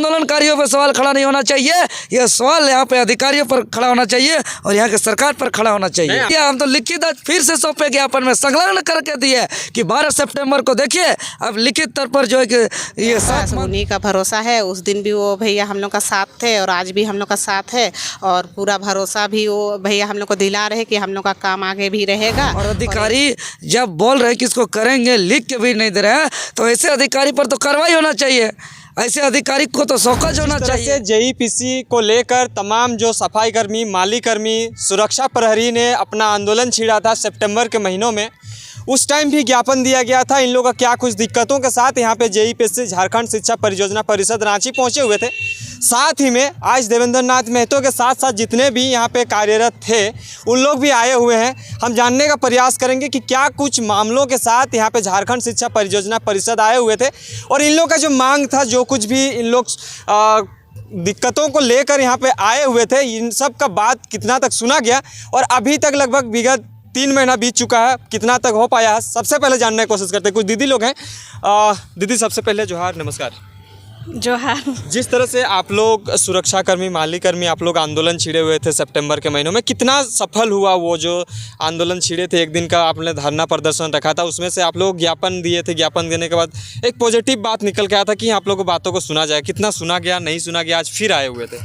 आंदोलनकारियों पर सवाल खड़ा नहीं होना चाहिए, यह सवाल यहाँ पे अधिकारियों पर खड़ा होना चाहिए और यहाँ की सरकार पर खड़ा होना चाहिए। हम तो लिखित आज फिर से सौंपे ज्ञापन में संलग्न करके दिए कि 12 सितंबर को देखिए अब लिखित तौर पर जो है कि ये साथ उन्हीं का भरोसा है। उस दिन भी वो भैया हम लोग का साथ थे और आज भी हम लोग का साथ है और पूरा भरोसा भी वो भैया हम लोग को दिला रहे कि हम लोग का काम आगे भी रहेगा। और अधिकारी जब बोल रहे हैं कि इसको करेंगे, लिख के भी नहीं दे रहे हैं, तो ऐसे अधिकारी पर तो कार्रवाई होना चाहिए। ऐसे अधिकारी को तो शौकत होना चाहिए। जेईपीसी को लेकर तमाम जो सफाई कर्मी, माली कर्मी, सुरक्षा प्रहरी ने अपना आंदोलन छेड़ा था सितंबर के महीनों में, उस टाइम भी ज्ञापन दिया गया था। इन लोगों का क्या कुछ दिक्कतों के साथ यहाँ पे जेईपीसी झारखंड शिक्षा परियोजना परिषद रांची पहुँचे हुए थे। साथ ही में आज देवेंद्र नाथ महतो के साथ साथ जितने भी यहाँ पे कार्यरत थे उन लोग भी आए हुए हैं। हम जानने का प्रयास करेंगे कि क्या कुछ मामलों के साथ यहाँ पे झारखंड शिक्षा परियोजना परिषद आए हुए थे और इन लोग का जो मांग था, जो कुछ भी इन लोग दिक्कतों को लेकर यहाँ पे आए हुए थे, इन सब का बात कितना तक सुना गया और अभी तक लगभग विगत 3 महीना बीत चुका है, कितना तक हो पाया है, सबसे पहले जानने की कोशिश करते हैं। कुछ दीदी लोग हैं। दीदी सबसे पहले जोहार, नमस्कार। जोहार। जिस तरह से आप लोग सुरक्षाकर्मी, माली कर्मी, आप लोग आंदोलन छिड़े हुए थे सितंबर के महीनों में, कितना सफल हुआ वो जो आंदोलन छिड़े थे? एक दिन का आपने धरना प्रदर्शन रखा था, उसमें से आप लोग ज्ञापन दिए थे। ज्ञापन देने के बाद एक पॉजिटिव बात निकल के आया था कि आप लोगों को बातों को सुना जाए। कितना सुना गया, नहीं सुना गया? आज फिर आए हुए थे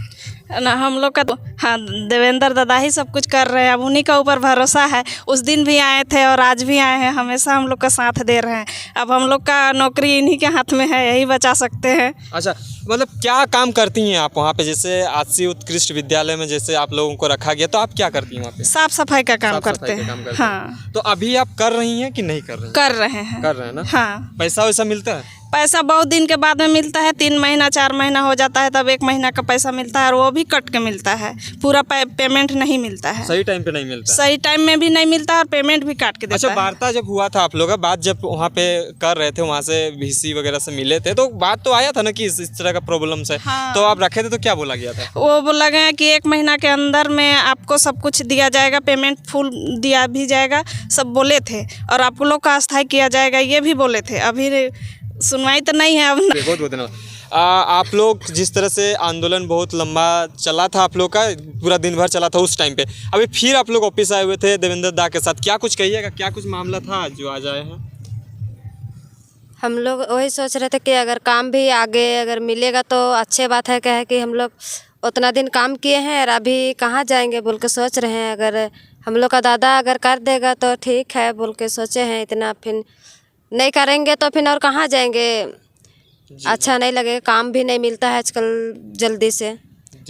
ना हम लोग का तो हाँ, देवेंद्र दादा ही सब कुछ कर रहे हैं। अब उन्हीं का ऊपर भरोसा है। उस दिन भी आए थे और आज भी आए हैं, हमेशा हम लोग का साथ दे रहे हैं। अब हम लोग का नौकरी इन्हीं के हाथ में है, यही बचा सकते हैं। अच्छा, मतलब क्या काम करती हैं आप वहाँ पे? जैसे आदसी उत्कृष्ट विद्यालय में जैसे आप लोगों को रखा गया, तो आप क्या करती हैं वहाँ पे? साफ सफाई का काम करते हैं। हाँ। तो अभी आप कर रही हैं कि नहीं कर रही हैं? कर रहे हैं। कर रहे हैं ना? हाँ। पैसा वैसा मिलता है? पैसा बहुत दिन के बाद में मिलता है। 3 महीना 4 महीना हो जाता है तब 1 महीना का पैसा मिलता है और वो भी कट के मिलता है। पूरा पेमेंट नहीं मिलता है। सही टाइम पे नहीं मिलता? सही टाइम में भी नहीं मिलता और पेमेंट भी काट के देता है। अच्छा, वार्ता जब हुआ था आप लोग का, बात जब वहाँ पे कर रहे थे, वहाँ से VC वगैरह से मिले थे, तो बात तो आया था ना कि इस तरह का प्रॉब्लम है। हाँ। तो आप रखे थे तो क्या बोला गया था? वो बोला गया कि 1 महीना के अंदर में आपको सब कुछ दिया जाएगा, पेमेंट फुल दिया भी जाएगा, सब बोले थे, और आप लोग का अस्थायी किया जाएगा, ये भी बोले थे। अभी सुनवाई तो नहीं है। अब बहुत बहुत धन्यवाद। आप लोग जिस तरह से आंदोलन बहुत लंबा चला था, आप लोग का पूरा दिन भर चला था उस टाइम पे, अभी फिर आप लोग ऑफिस आए हुए थे देवेंद्र दा के साथ, क्या कुछ कहिएगा? क्या कुछ मामला था जो आज आए हैं? हम लोग वही सोच रहे थे कि अगर काम भी आगे अगर मिलेगा तो अच्छी बात है। क्या है कि हम लोग उतना दिन काम किए हैं और अभी कहाँ जाएंगे बोल के सोच रहे हैं। अगर हम लोग का दादा अगर कर देगा तो ठीक है बोल के सोचे हैं। इतना फिर नहीं करेंगे तो फिर और कहाँ जाएंगे? अच्छा नहीं लगेगा, काम भी नहीं मिलता है आजकल जल्दी से,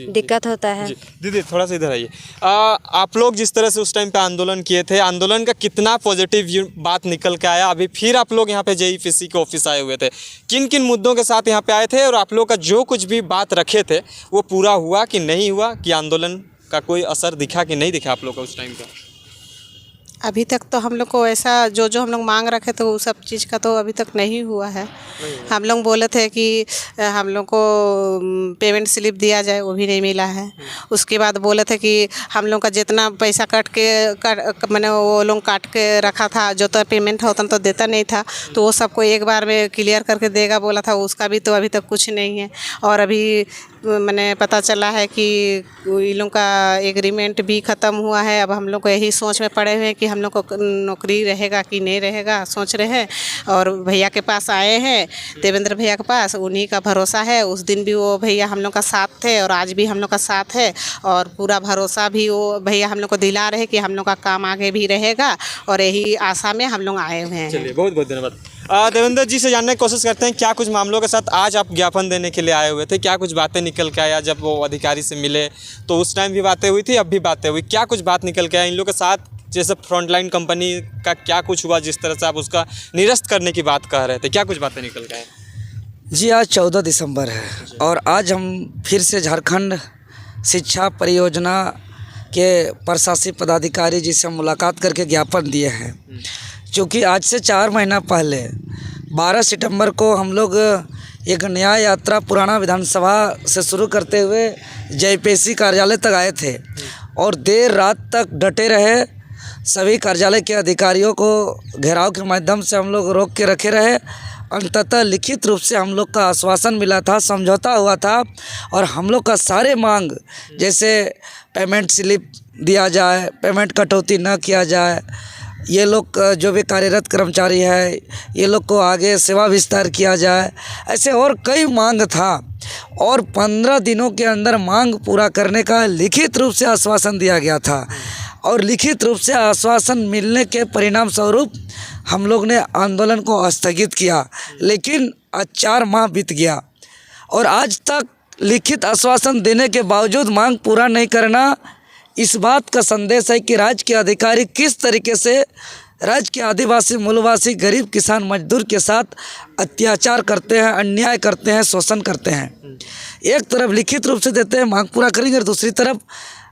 दिक्कत होता है। दीदी थोड़ा सा इधर आइए। आप लोग जिस तरह से उस टाइम पे आंदोलन किए थे, आंदोलन का कितना पॉजिटिव बात निकल के आया? अभी फिर आप लोग यहाँ पे जेईपीसी के ऑफिस आए हुए थे, किन किन मुद्दों के साथ यहाँ पे आए थे और आप लोग का जो कुछ भी बात रखे थे वो पूरा हुआ कि नहीं हुआ? कि आंदोलन का कोई असर दिखा कि नहीं दिखा आप लोग का उस टाइम का? अभी तक तो हम लोग को ऐसा जो हम लोग मांग रखे थे वो सब चीज़ का तो अभी तक नहीं हुआ है। हम लोग बोले थे कि हम लोग को पेमेंट स्लिप दिया जाए, वो भी नहीं मिला है। उसके बाद बोले थे कि हम लोग का जितना पैसा मैंने वो लोग काट के रखा था, जो तो पेमेंट होता तो देता नहीं था, तो वो सबको एक बार में क्लियर करके देगा बोला था, उसका भी तो अभी तक कुछ नहीं है। और अभी मैंने पता चला है कि इन लोग का एग्रीमेंट भी ख़त्म हुआ है। अब हम लोग को यही सोच में पड़े हुए हैं कि हम लोग को नौकरी रहेगा कि नहीं रहेगा, सोच रहे हैं। और भैया के पास आए हैं, देवेंद्र भैया के पास, उन्हीं का भरोसा है। उस दिन भी वो भैया हम लोग का साथ थे और आज भी हम लोग का साथ है और पूरा भरोसा भी वो भैया हम लोग को दिला रहे कि हम लोग का काम आगे भी रहेगा और यही आशा में हम लोग आए हुए हैं। चलिए, बहुत बहुत धन्यवाद। देवेंद्र जी से जानने की कोशिश करते हैं क्या कुछ मामलों के साथ आज आप ज्ञापन देने के लिए आए हुए थे? क्या कुछ बातें निकल के आया? जब वो अधिकारी से मिले तो उस टाइम भी बातें हुई थी, अब भी बातें हुई, क्या कुछ बात निकल के आया इन लोगों के साथ? जैसे फ्रंटलाइन कंपनी का क्या कुछ हुआ, जिस तरह से आप उसका निरस्त करने की बात कह रहे थे, क्या कुछ बातें निकल के आए? जी, आज 14 दिसंबर है और आज हम फिर से झारखंड शिक्षा परियोजना के प्रशासनिक पदाधिकारी जी से मुलाकात करके ज्ञापन दिए हैं। क्योंकि आज से 4 महीना पहले 12 सितंबर को हम लोग एक न्याय यात्रा पुराना विधानसभा से शुरू करते हुए जेईपीसी कार्यालय तक आए थे और देर रात तक डटे रहे। सभी कार्यालय के अधिकारियों को घेराव के माध्यम से हम लोग रोक के रखे रहे अंततः लिखित रूप से हम लोग का आश्वासन मिला था, समझौता हुआ था और हम लोग का सारे मांग जैसे पेमेंट स्लिप दिया जाए, पेमेंट कटौती न किया जाए, ये लोग जो भी कार्यरत कर्मचारी है ये लोग को आगे सेवा विस्तार किया जाए, ऐसे और कई मांग था और 15 दिनों के अंदर मांग पूरा करने का लिखित रूप से आश्वासन दिया गया था। और लिखित रूप से आश्वासन मिलने के परिणाम स्वरूप हम लोग ने आंदोलन को स्थगित किया, लेकिन आज 4 माह बीत गया और आज तक लिखित आश्वासन देने के बावजूद मांग पूरा नहीं करना इस बात का संदेश है कि राज्य के अधिकारी किस तरीके से राज्य के आदिवासी, मूलवासी, गरीब किसान मजदूर के साथ अत्याचार करते हैं, अन्याय करते हैं, शोषण करते हैं। एक तरफ लिखित रूप से देते हैं मांग पूरा करेंगे और दूसरी तरफ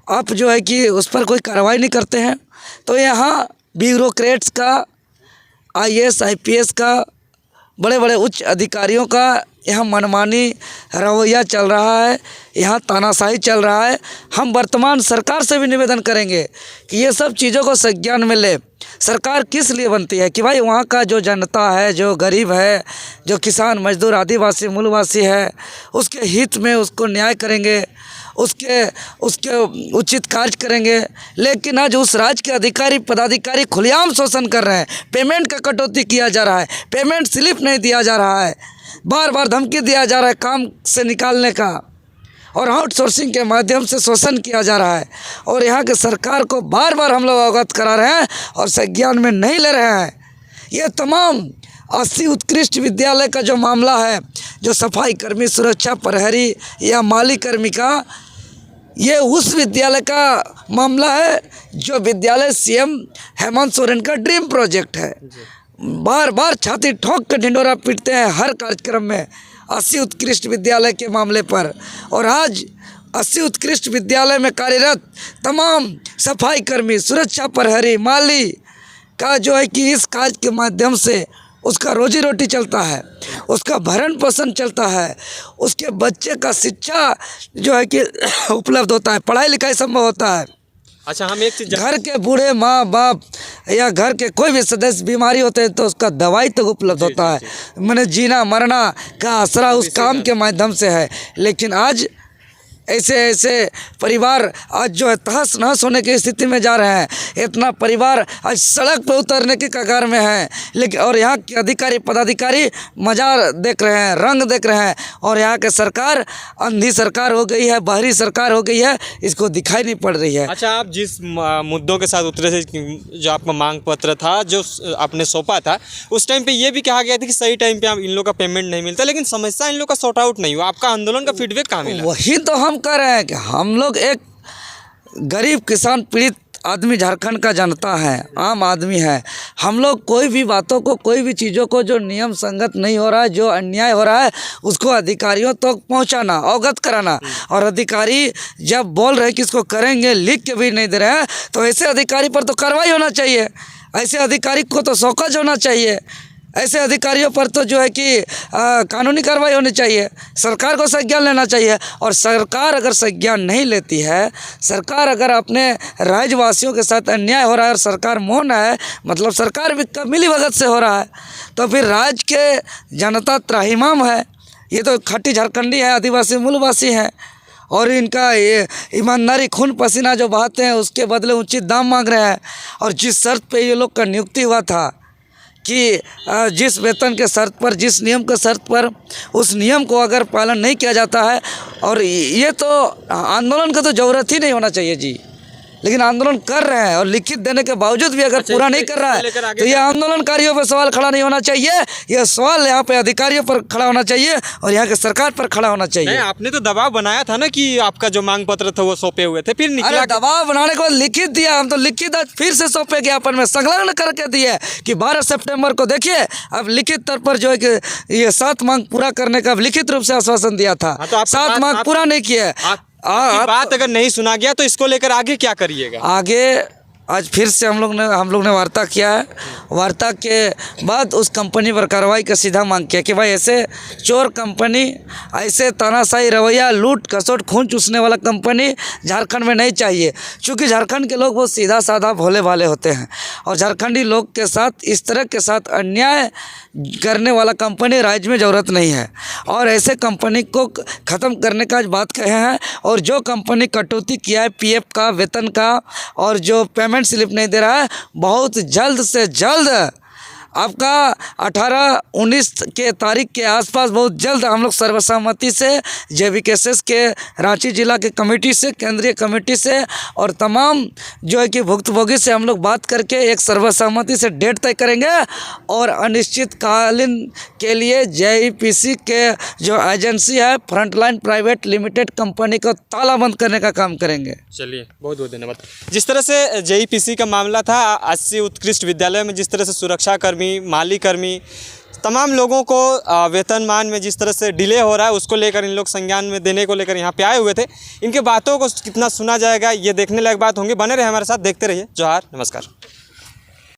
आप जो है कि उस पर कोई कार्रवाई नहीं करते हैं। तो यहाँ ब्यूरोक्रेट्स का, IAS, IPS का, बड़े बड़े उच्च अधिकारियों का यहाँ मनमानी रवैया चल रहा है, यहाँ तानाशाही चल रहा है। हम वर्तमान सरकार से भी निवेदन करेंगे कि ये सब चीज़ों को संज्ञान में ले। सरकार किस लिए बनती है कि भाई वहाँ का जो जनता है, जो गरीब है, जो किसान मजदूर आदिवासी मूलवासी है, उसके हित में उसको न्याय करेंगे, उसके उचित कार्य करेंगे। लेकिन आज उस राज्य के अधिकारी पदाधिकारी खुलेआम शोषण कर रहे हैं, पेमेंट का कटौती किया जा रहा है, पेमेंट स्लिप नहीं दिया जा रहा है, बार बार धमकी दिया जा रहा है काम से निकालने का और आउटसोर्सिंग के माध्यम से शोषण किया जा रहा है। और यहाँ के सरकार को बार बार हम लोग अवगत करा रहे हैं और संज्ञान में नहीं ले रहे हैं। ये तमाम 80 उत्कृष्ट विद्यालय का जो मामला है, जो सफाई कर्मी, सुरक्षा प्रहरी या माली कर्मी का, ये उस विद्यालय का मामला है जो विद्यालय CM हेमंत सोरेन का ड्रीम प्रोजेक्ट है। बार बार छाती ठोक कर ढिंडोरा पीटते हैं हर कार्यक्रम में 80 उत्कृष्ट विद्यालय के मामले पर। और आज 80 उत्कृष्ट विद्यालय में कार्यरत तमाम सफाई कर्मी, सुरक्षा प्रहरी, माली का जो है कि इस कार्य के माध्यम से उसका रोजी रोटी चलता है, उसका भरण पोषण चलता है, उसके बच्चे का शिक्षा जो है कि उपलब्ध होता है, पढ़ाई लिखाई संभव होता है। अच्छा, हम एक चीज़, घर के बूढ़े माँ बाप या घर के कोई भी सदस्य बीमारी होते हैं तो उसका दवाई तक उपलब्ध होता है। मैंने जीना मरना का आसरा उस काम के माध्यम से है। लेकिन आज ऐसे परिवार आज जो है तहस नहस होने की स्थिति में जा रहे हैं। इतना परिवार आज सड़क पर उतरने की कगार में है। लेकिन और यहाँ के अधिकारी पदाधिकारी मज़ा देख रहे हैं, रंग देख रहे हैं। और यहाँ के सरकार अंधी सरकार हो गई है, बाहरी सरकार हो गई है, इसको दिखाई नहीं पड़ रही है। अच्छा, आप जिस मुद्दों के साथ उतरे थे, जो आपका मांग पत्र था जो आपने सौंपा था, उस टाइम पे ये भी कहा गया था कि सही टाइम पे आप इन लोग का पेमेंट नहीं मिलता, लेकिन समस्या इन लोग का सॉर्ट आउट नहीं हुआ। आपका आंदोलन का फीडबैक कहाँ मिला? वही तो हम कह रहे हैं कि हम लोग एक गरीब किसान पीड़ित आदमी, झारखंड का जनता है, आम आदमी है। हम लोग कोई भी बातों को, कोई भी चीज़ों को जो नियम संगत नहीं हो रहा है, जो अन्याय हो रहा है, उसको अधिकारियों तक तो पहुंचाना, अवगत कराना। और अधिकारी जब बोल रहे हैं कि इसको करेंगे, लिख के भी नहीं दे रहे हैं, तो ऐसे अधिकारी पर तो कार्रवाई होना चाहिए। ऐसे अधिकारी को तो शौकत होना चाहिए। ऐसे अधिकारियों पर तो जो है कि कानूनी कार्रवाई होनी चाहिए। सरकार को संज्ञान लेना चाहिए। और सरकार अगर संज्ञान नहीं लेती है, सरकार अगर अपने राज्यवासियों के साथ अन्याय हो रहा है और सरकार मौन है, मतलब सरकार भी मिलीभगत से हो रहा है, तो फिर राज्य के जनता त्राहिमाम है। ये तो खट्टी झारखंडी है, आदिवासी मूलवासी हैं और इनका ये ईमानदारी खून पसीना जो बहाते हैं उसके बदले उचित दाम मांग रहे हैं। और जिस शर्त पे ये लोग का नियुक्ति हुआ था कि जिस वेतन के शर्त पर, जिस नियम के शर्त पर, उस नियम को अगर पालन नहीं किया जाता है, और ये तो आंदोलन का तो ज़रूरत ही नहीं होना चाहिए जी, लेकिन आंदोलन कर रहे हैं और लिखित देने के बावजूद भी अगर पूरा नहीं कर रहा है तो ये आंदोलनकारियों पर सवाल खड़ा नहीं होना चाहिए। यह सवाल यहाँ पे अधिकारियों पर खड़ा होना चाहिए और यहाँ के सरकार पर खड़ा होना चाहिए। आपने तो दबाव बनाया था ना कि आपका जो मांग पत्र था वो सौंपे हुए थे, फिर अरे दबाव बनाने के बाद लिखित दिया, हम तो लिखित आज फिर से सौंपे ज्ञापन में संलग्न करके दिए कि 12 सितंबर को देखिए। अब लिखित तौर पर जो है कि ये 7 मांग पूरा करने का लिखित रूप से आश्वासन दिया था, 7 मांग पूरा नहीं किए। बात अगर नहीं सुना गया तो इसको लेकर आगे क्या करिएगा? आगे आज फिर से हम लोग ने वार्ता किया है। वार्ता के बाद उस कंपनी पर कार्रवाई का सीधा मांग किया कि भाई ऐसे चोर कंपनी, ऐसे तानाशाही रवैया, लूट खसोट खून चूसने वाला कंपनी झारखंड में नहीं चाहिए। क्योंकि झारखंड के लोग बहुत सीधा साधा भोले भाले होते हैं और झारखंडी लोग के साथ इस तरह के साथ अन्याय करने वाला कंपनी राज्य में ज़रूरत नहीं है। और ऐसे कंपनी को ख़त्म करने का आज बात कहे हैं। और जो कंपनी कटौती किया है पीएफ का, वेतन का, और जो पेमेंट स्लिप नहीं दे रहा है, बहुत जल्द से जल्द आपका 18-19 के तारीख के आसपास बहुत जल्द हम लोग सर्वसम्मति से JVKSS के रांची जिला के कमेटी से, केंद्रीय कमेटी से और तमाम जो है कि भुक्तभोगी से हम लोग बात करके एक सर्वसम्मति से डेट तय करेंगे और अनिश्चितकालीन के लिए JEPC के जो एजेंसी है फ्रंटलाइन प्राइवेट लिमिटेड कंपनी को तालाबंद करने का काम करेंगे। चलिए, बहुत बहुत धन्यवाद। जिस तरह से JEPC का मामला था, 80 उत्कृष्ट विद्यालय में जिस तरह से सुरक्षा कर्मी, माली कर्मी, तमाम लोगों को वेतनमान में जिस तरह से डिले हो रहा है, उसको लेकर इन लोग संज्ञान में देने को लेकर यहाँ पे आए हुए थे। इनके बातों को कितना सुना जाएगा, ये देखने लायक बात होंगी। बने रहे हमारे साथ, देखते रहिए जोहार, नमस्कार।